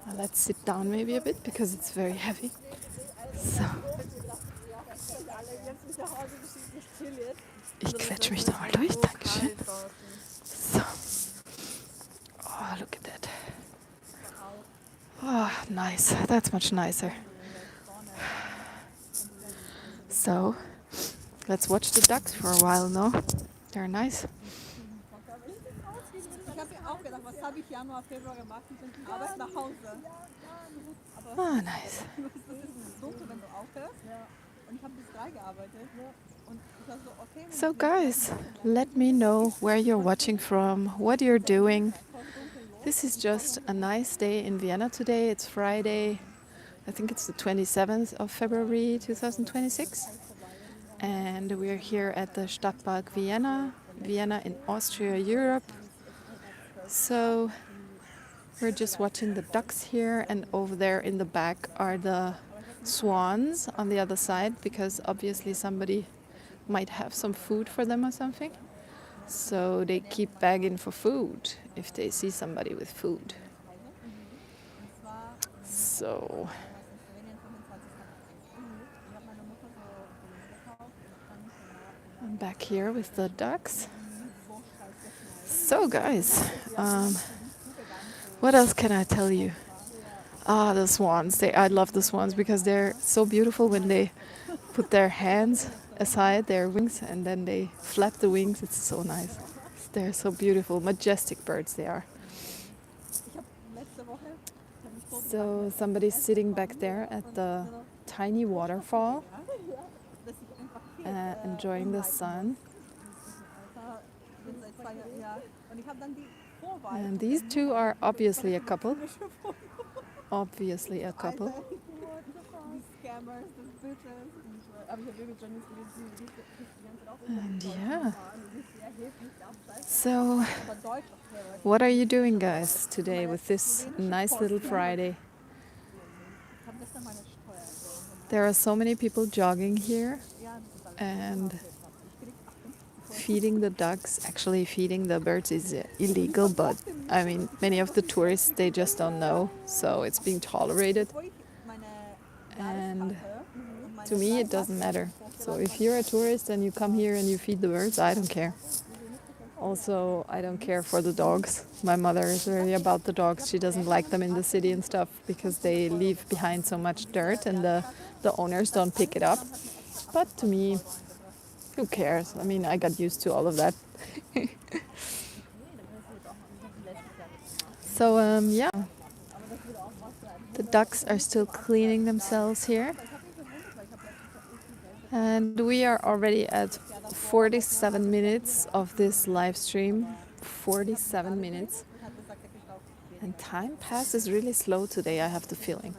[SPEAKER 1] Now let's sit down maybe a bit because it's very heavy. So. Ich quetsche mich da mal durch, Dankeschön. So. Oh, look at that. Oh, nice. That's much nicer. So, let's watch the ducks for a while, no? They're nice. Oh, nice. So guys, let me know where you're watching from, what you're doing. This is just a nice day in Vienna today. It's Friday, I think it's the 27th of February 2026. And we're here at the Stadtpark Vienna, Vienna in Austria, Europe. So we're just watching the ducks here, and over there in the back are the swans on the other side, because obviously somebody might have some food for them or something. So they keep begging for food if they see somebody with food. So I'm back here with the ducks. So guys, what else can I tell you? The swans. I love the swans because they're so beautiful when they put their hands aside their wings and then they flap the wings. It's so nice. They're so beautiful, majestic birds they are. So somebody's sitting back there at the tiny waterfall, enjoying the sun. And these two are obviously a couple. Obviously a couple. And yeah. So, what are you doing, guys, today with this nice little Friday? There are so many people jogging here and feeding the ducks. Actually, feeding the birds is illegal, but I mean, many of the tourists, they just don't know, so it's being tolerated. And to me, it doesn't matter. So if you're a tourist and you come here and you feed the birds, I don't care. Also, I don't care for the dogs. My mother is really about the dogs. She doesn't like them in the city and stuff because they leave behind so much dirt and the owners don't pick it up. But to me, who cares? I mean, I got used to all of that. So, yeah. The ducks are still cleaning themselves here. And we are already at 47 minutes of this live stream. 47 minutes. And time passes really slow today, I have the feeling.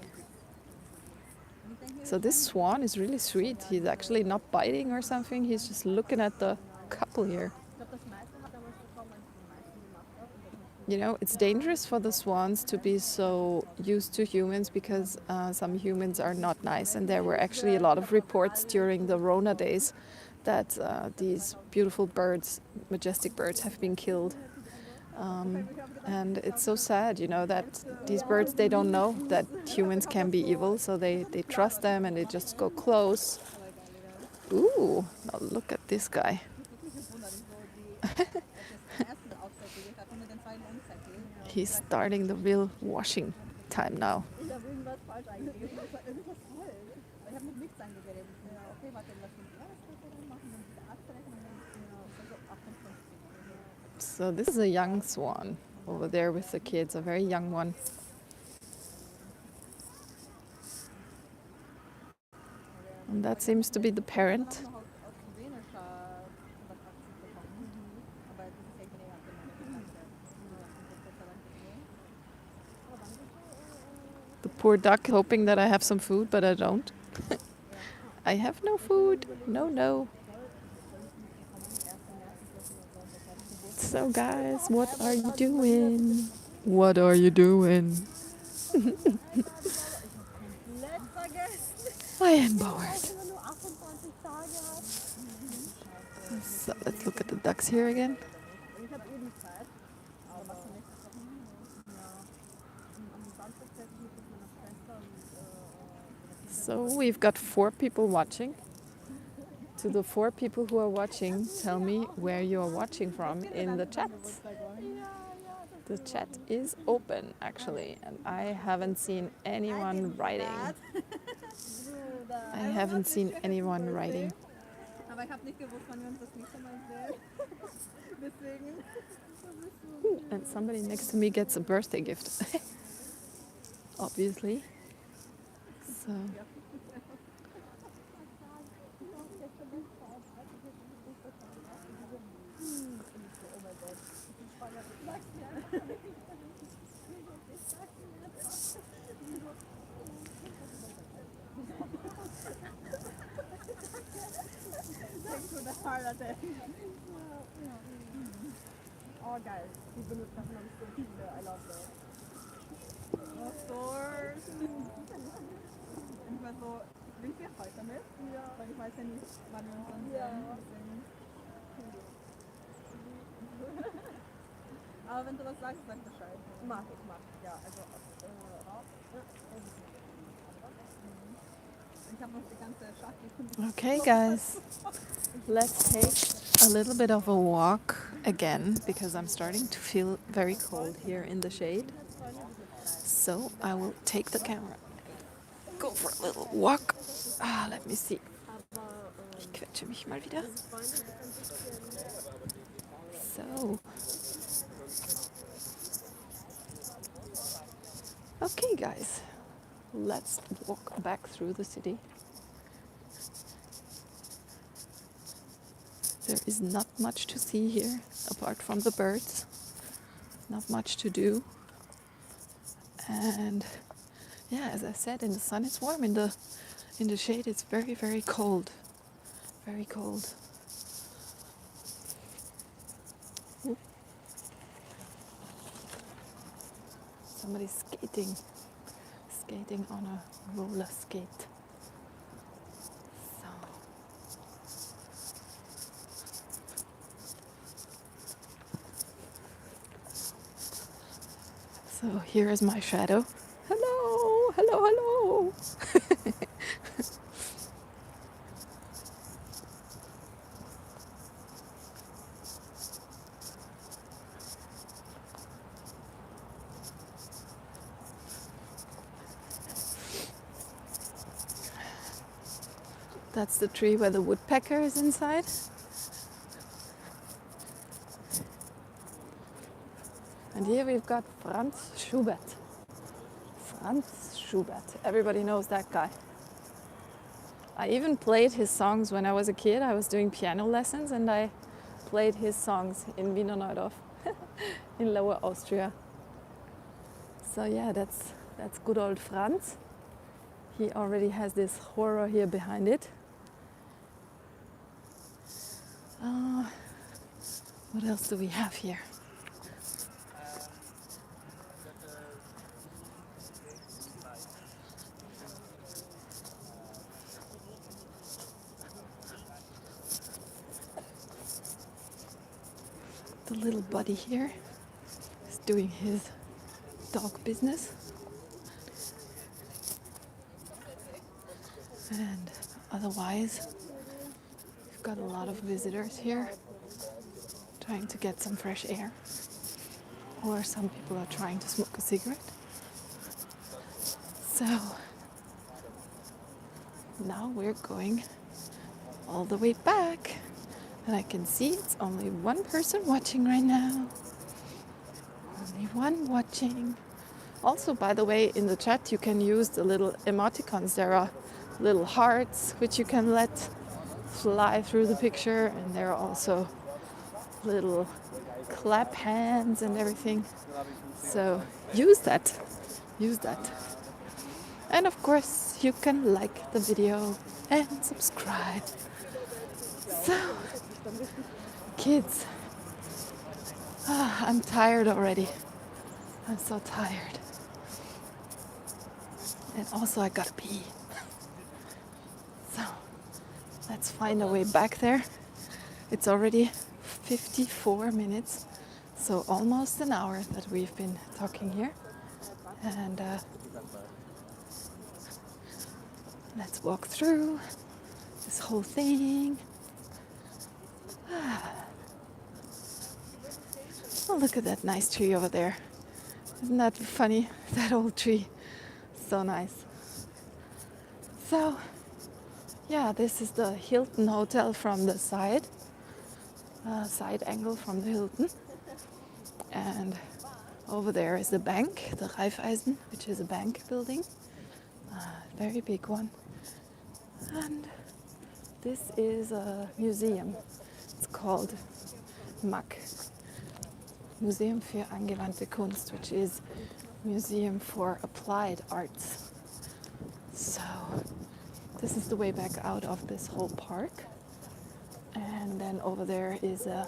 [SPEAKER 1] So this swan is really sweet. He's actually not biting or something. He's just looking at the couple here. You know, it's dangerous for the swans to be so used to humans because some humans are not nice. And there were actually a lot of reports during the Rona days that these beautiful birds, majestic birds, have been killed. And it's so sad, you know, that these birds, they don't know that humans can be evil. So they trust them and they just go close. Ooh, now look at this guy. He's starting the real washing time now. So this is a young swan over there with the kids, a very young one. And that seems to be the parent. The poor duck hoping that I have some food, but I don't. I have no food. No. So guys, what are you doing? What are you doing? I am bored. So let's look at the ducks here again. So we've got 4 people watching. To the 4 people who are watching, tell me where you are watching from in the chat. The chat is open actually, and I haven't seen anyone writing. I haven't seen anyone writing. And somebody next to me gets a birthday gift. Obviously. So.
[SPEAKER 2] Oh, geil. Die benutzt davon habe ich so viele. I love that. Oh, Stores. Ich war so, bringt ihr heute mit? Ja. Weil ich weiß ja nicht, wann wir uns dann sehen. Deswegen. Aber wenn du was sagst, sag Bescheid. Mach ich. Ja, also ich habe noch die ganze Schachtel.
[SPEAKER 1] Okay, guys, let's take a little bit of a walk again because I'm starting to feel very cold here in the shade. So I will take the camera, go for a little walk. Let me see. Ich quetsche mich mal wieder. So. Okay, guys, let's walk back through the city. There is not much to see here, apart from the birds. Not much to do. And yeah, as I said, in the sun it's warm. In the shade it's very, very cold. Very cold. Ooh. Somebody's skating on a roller skate. So here is my shadow. Hello, hello, hello. That's the tree where the woodpecker is inside. And here we've got Franz Schubert. Franz Schubert. Everybody knows that guy. I even played his songs when I was a kid. I was doing piano lessons and I played his songs in Wiener Neudorf, in Lower Austria. So yeah, that's good old Franz. He already has this horror here behind it. What else do we have here? The little buddy here is doing his dog business. And otherwise, we've got a lot of visitors here trying to get some fresh air. Or some people are trying to smoke a cigarette. So now we're going all the way back. And I can see it's only one person watching right now. Only one watching. Also, by the way, in the chat you can use the little emoticons. There are little hearts which you can let fly through the picture, and there are also little clap hands and everything. So use that. And of course you can like the video and subscribe. So, kids, I'm tired already. I'm so tired. And also I gotta pee. So, let's find a way back there. It's already 54 minutes, so almost an hour that we've been talking here. And let's walk through this whole thing. Oh, look at that nice tree over there. Isn't that funny? That old tree. So nice. So, yeah, this is the Hilton Hotel from the side angle from the Hilton. And over there is the bank, the Raiffeisen, which is a bank building. Very big one. And this is a museum. It's called MAK, Museum für angewandte Kunst, which is Museum for Applied Arts. So this is the way back out of this whole park. And then over there is a,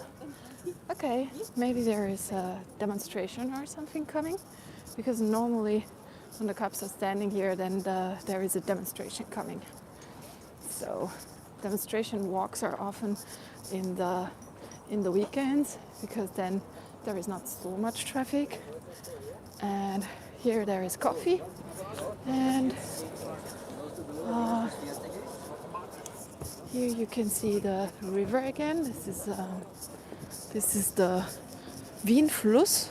[SPEAKER 1] okay, maybe there is a demonstration or something coming, because normally when the cops are standing here, then there is a demonstration coming. So demonstration walks are often in the weekends, because then there is not so much traffic. And here there is coffee, and here you can see the river again. This is the Wien Fluss.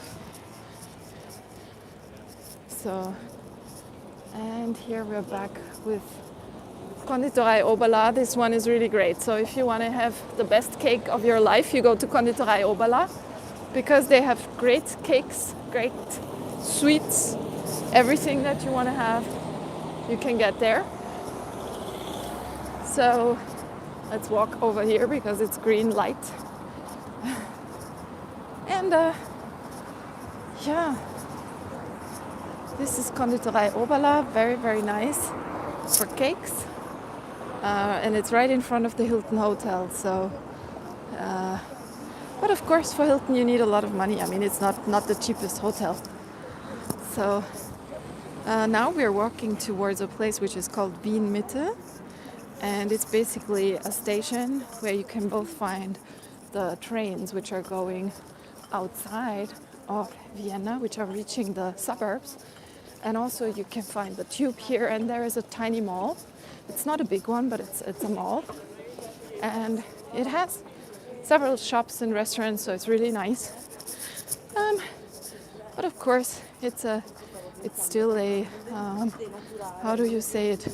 [SPEAKER 1] So, and here we're back with Konditorei Oberla. This one is really great. So if you want to have the best cake of your life, you go to Konditorei Oberla, because they have great cakes, great sweets, everything that you want to have, you can get there. So let's walk over here because it's green light. And yeah, this is Konditorei Oberla, very, very nice for cakes. And it's right in front of the Hilton Hotel. So, but of course for Hilton you need a lot of money. I mean, it's not the cheapest hotel. So now we're walking towards a place which is called Wien Mitte. And it's basically a station where you can both find the trains which are going outside of Vienna, which are reaching the suburbs. And also you can find the tube here, and there is a tiny mall. It's not a big one, but it's a mall. And it has several shops and restaurants, so it's really nice. But of course, it's still a, how do you say it?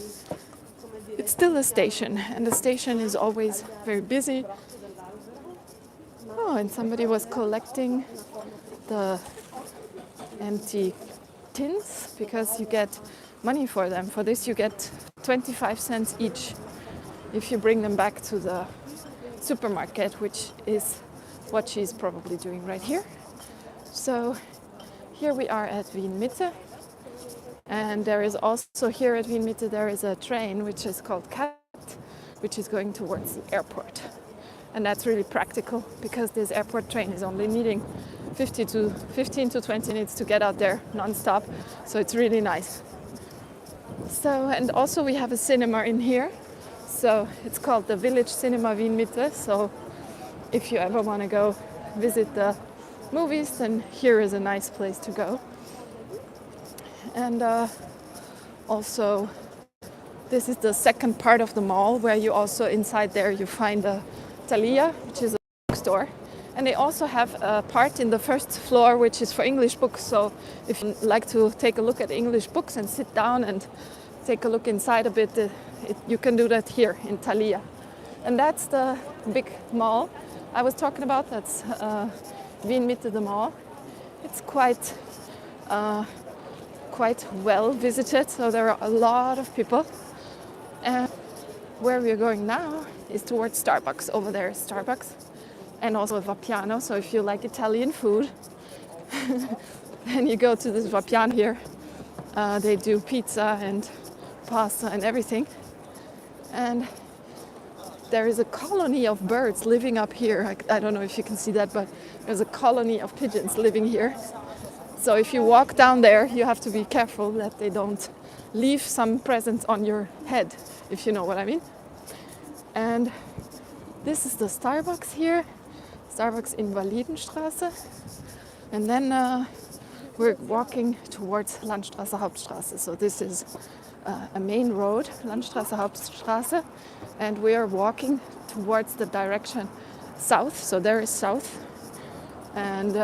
[SPEAKER 1] It's still a station, and the station is always very busy. Oh, and somebody was collecting the empty tins, because you get money for them. For this you get 25 cents each if you bring them back to the supermarket, which is what she's probably doing right here. So here we are at Wien Mitte. And there is also here at Wien Mitte, there is a train which is called Makart, which is going towards the airport. And that's really practical, because this airport train is only needing 15 to 20 minutes to get out there non-stop. So it's really nice. So, and also we have a cinema in here. So it's called the Village Cinema Wien Mitte. So if you ever want to go visit the movies, then here is a nice place to go. And also, this is the second part of the mall, where you also inside there you find a Thalia, which is a bookstore. And they also have a part in the first floor which is for English books. So if you like to take a look at English books and sit down and take a look inside a bit, you can do that here in Thalia. And that's the big mall I was talking about. That's Wien Mitte, the mall. It's quite well visited, so there are a lot of people. And where we're going now is towards Starbucks. Over there is Starbucks, and also Vapiano. So if you like Italian food, then you go to this Vapiano here. They do pizza and pasta and everything. And there is a colony of birds living up here. I don't know if you can see that, but there's a colony of pigeons living here. So if you walk down there, you have to be careful that they don't leave some presents on your head, if you know what I mean. And this is the Starbucks here, Starbucks in Landstraße. And then we're walking towards Landstraße, Hauptstraße. So this is a main road, Landstraße, Hauptstraße. And we are walking towards the direction south. So there is south. And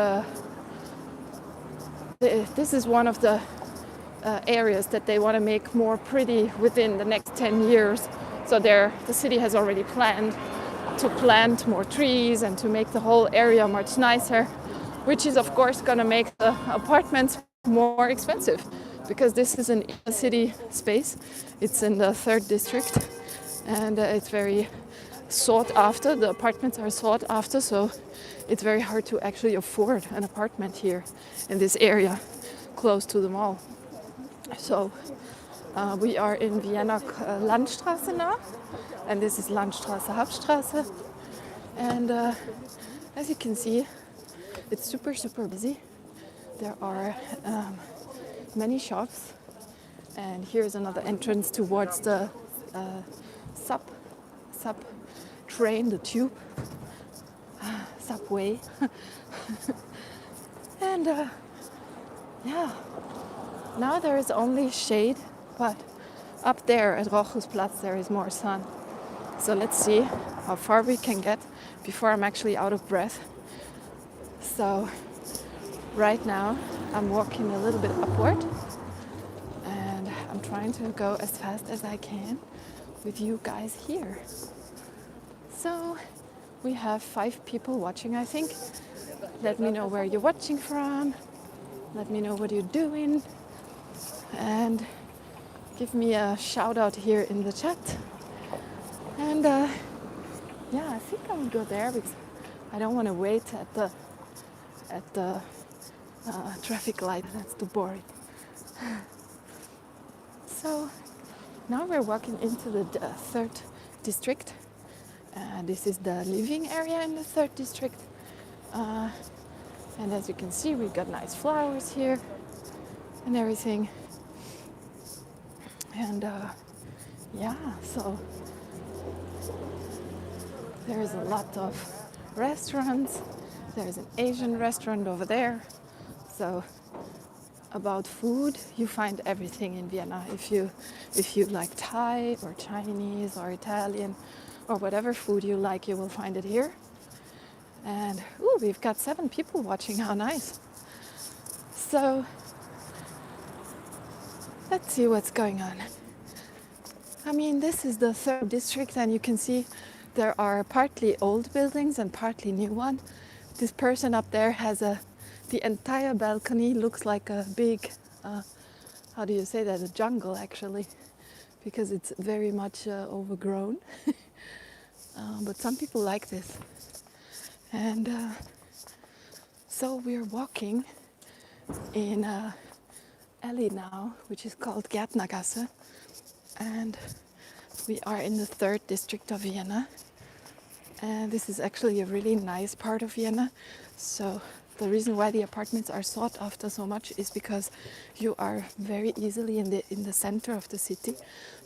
[SPEAKER 1] this is one of the areas that they want to make more pretty within the next 10 years. So the city has already planned to plant more trees and to make the whole area much nicer, which is of course going to make the apartments more expensive, because this is an inner city space. It's in the 3rd district, and it's very sought after. The apartments are sought after, so it's very hard to actually afford an apartment here in this area close to the mall. So we are in Vienna Landstraße now, and this is Landstraße, Hauptstraße. And as you can see, it's super, super busy. There are many shops. And here's another entrance towards the sub train, the tube, subway. And yeah, now there is only shade, but up there at Rochusplatz there is more sun. So let's see how far we can get before I'm actually out of breath. So right now I'm walking a little bit upward and I'm trying to go as fast as I can with you guys here. So we have 5 people watching, I think. Let me know where you're watching from. Let me know what you're doing. And give me a shout out here in the chat. And yeah, I think I'll go there because I don't want to wait at the traffic light. That's too boring. So now we're walking into the 3rd district. This is the living area in the 3rd district. And as you can see, we've got nice flowers here and everything. And yeah, so there's a lot of restaurants. There's an Asian restaurant over there. So about food, you find everything in Vienna. If you like Thai or Chinese or Italian or whatever food you like, you will find it here. And ooh, we've got 7 people watching. How nice. So let's see what's going on. I mean, this is the 3rd district, and you can see there are partly old buildings and partly new one. This person up there has the entire balcony looks like a big, how do you say that, a jungle actually, because it's very much overgrown. But some people like this. And so we're walking in an alley now, which is called Gärtnergasse. And we are in the 3rd district of Vienna. And this is actually a really nice part of Vienna. So the reason why the apartments are sought after so much is because you are very easily in the center of the city.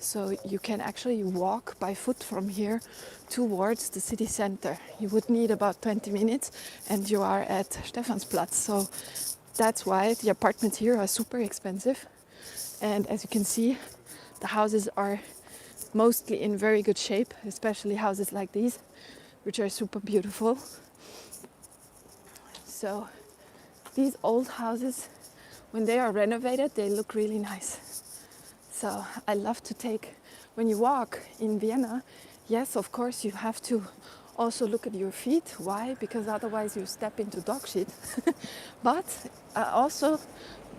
[SPEAKER 1] So you can actually walk by foot from here towards the city center. You would need about 20 minutes and you are at Stephansplatz. So that's why the apartments here are super expensive. And as you can see, the houses are mostly in very good shape, especially houses like these, which are super beautiful. So these old houses, when they are renovated, they look really nice. So I love to take, when you walk in Vienna, yes, of course, you have to also look at your feet. Why? Because otherwise you step into dog shit. But also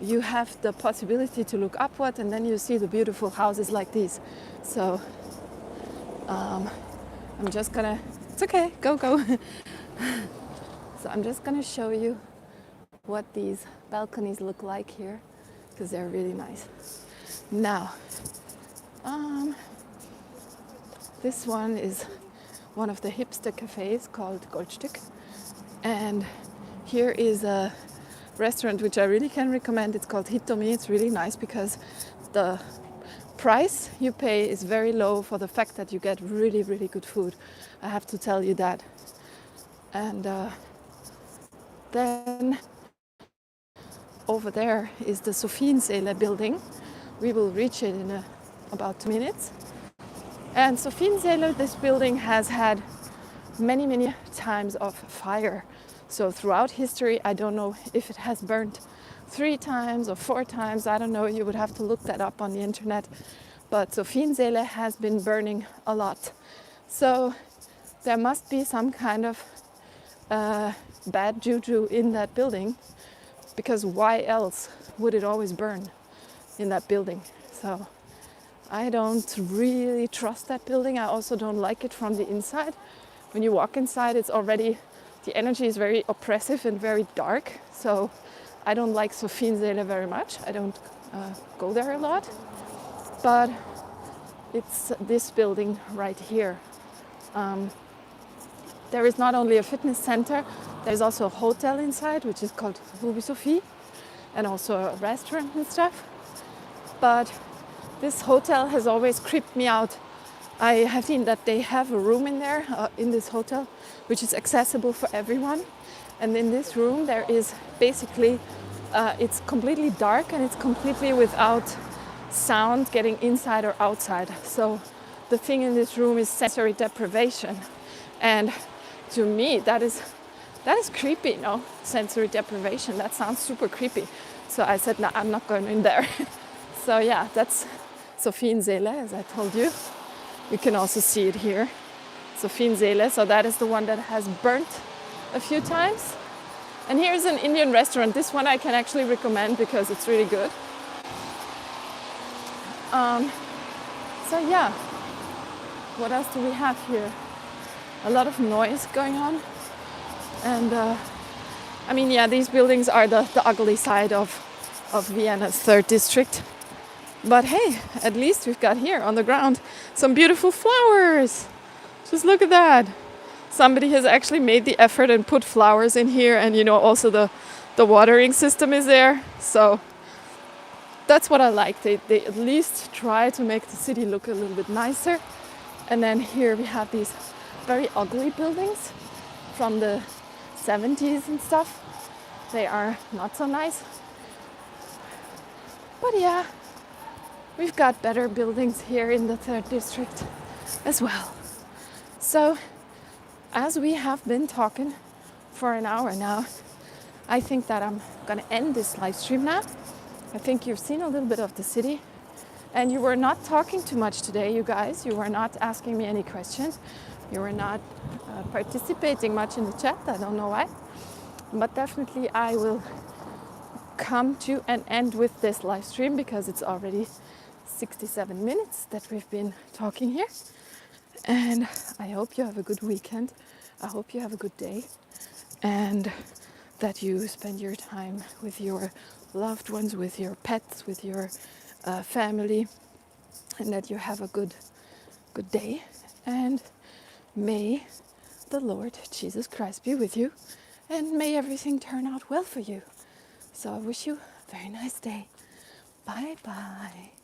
[SPEAKER 1] you have the possibility to look upward and then you see the beautiful houses like these. So I'm just gonna, it's okay, go. So I'm just gonna show you what these balconies look like here, because they're really nice. Now, this one is one of the hipster cafes called Goldstück. And here is a restaurant which I really can recommend. It's called Hitomi. It's really nice because the price you pay is very low for the fact that you get really, really good food. I have to tell you that. And then over there is the Sofien Säle building. We will reach it in about 2 minutes. And Sofien Säle, this building has had many, many times of fire. So throughout history, I don't know if it has burned 3 times or 4 times. I don't know. You would have to look that up on the internet. But Sofien Säle has been burning a lot. So there must be some kind of bad juju in that building, because why else would it always burn in that building? So I don't really trust that building. I also don't like it from the inside. When you walk inside, it's already, the energy is very oppressive and very dark. So I don't like Sofien Säle very much. I don't go there a lot. But it's this building right here. there is not only a fitness center, there's also a hotel inside, which is called Sophie, and also a restaurant and stuff. But this hotel has always creeped me out. I have seen that they have a room in there, in this hotel, which is accessible for everyone. And in this room, there is basically, it's completely dark and it's completely without sound getting inside or outside. So the thing in this room is sensory deprivation. And to me, that is creepy, no? Sensory deprivation, that sounds super creepy. So I said, no, I'm not going in there. So yeah, that's Sofien Säle, as I told you. You can also see it here. Sofien Säle, so that is the one that has burnt a few times. And here's an Indian restaurant. This one I can actually recommend because it's really good. So yeah, what else do we have here? A lot of noise going on. And I mean, yeah, these buildings are the ugly side of Vienna's 3rd district. But hey, at least we've got here on the ground some beautiful flowers. Just look at that. Somebody has actually made the effort and put flowers in here, and you know, also the watering system is there. So that's what I like. They at least try to make the city look a little bit nicer. And then here we have these very ugly buildings from the 70s and stuff. They are not so nice. But yeah, we've got better buildings here in the 3rd district as well. So as we have been talking for an hour now, I think that I'm gonna end this live stream now. I think you've seen a little bit of the city, and you were not talking too much today, you guys. You were not asking me any questions. You were not participating much in the chat. I don't know why. But definitely I will come to an end with this live stream because it's already 67 minutes that we've been talking here. And I hope you have a good weekend. I hope you have a good day. And that you spend your time with your loved ones, with your pets, with your family, and that you have a good day. And may the Lord Jesus Christ be with you, and may everything turn out well for you. So I wish you a very nice day. Bye bye.